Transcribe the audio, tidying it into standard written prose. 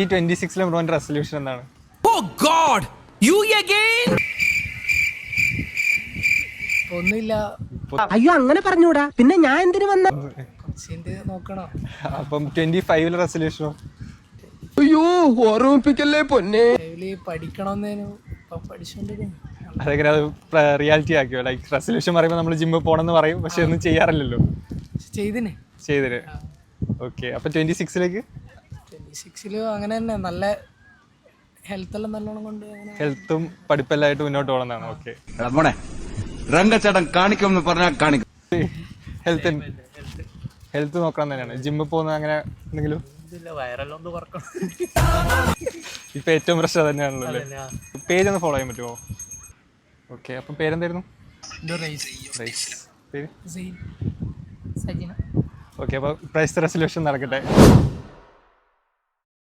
ഈ 26 ബ്രോന്റെ റെസൊല്യൂഷൻ എന്താണ്? Oh God! You again? ഒന്നുമില്ല. അയ്യോ അങ്ങനെ പറഞ്ഞൂടാ, പിന്നെ ഞാൻ എന്തിനു വന്ന? നോക്കണോ? അപ്പം 25 റെസൊല്യൂഷനോ? അയ്യോ ഓർമ്മിപ്പിക്കല്ലേ പൊന്നെ. പഠിക്കണമെന്നേനു പഠിച്ചോണ്ടിരിക്കുന്നു. അതെങ്ങനെ അത് റിയാലിറ്റി ആക്കിയോ? ലൈക്ക് റെസൊല്യൂഷൻ പറയുമ്പോൾ നമ്മൾ ജിമ്മിൽ പോകണമെന്ന് പറയും, പക്ഷെ ഒന്നും ചെയ്യാറില്ലല്ലോ. ചെയ്തിന് ഓക്കെ. അപ്പം 26 അങ്ങനെ തന്നെ നല്ല ഹെൽത്തെല്ലാം നല്ലോണം കൊണ്ട് ഹെൽത്തും പഠിപ്പെല്ലായിട്ട് മുന്നോട്ട് പോകണമെന്നാണ്. ഓക്കെ. രംഗച്ചേട്ടൻ കാണിക്കുമെന്ന് പറഞ്ഞാൽ കാണിക്കും. ഹെൽത്ത് നോക്കണം തന്നെയാണ് ജിമ്മിൽ പോകുന്നത്. അങ്ങനെ എന്തെങ്കിലും ഇപ്പൊ ഏറ്റവും പ്രശ്നം തന്നെയാണല്ലോ അല്ലേ? പേജ് ഒന്ന് ഫോളോ ചെയ്യാൻ പറ്റുമോ? ഓക്കെ. അപ്പം പേരെന്തായിരുന്നു? പേര്? ഓക്കെ. അപ്പോൾ പ്രൈസ് റെസൊല്യൂഷൻ നടക്കട്ടെ.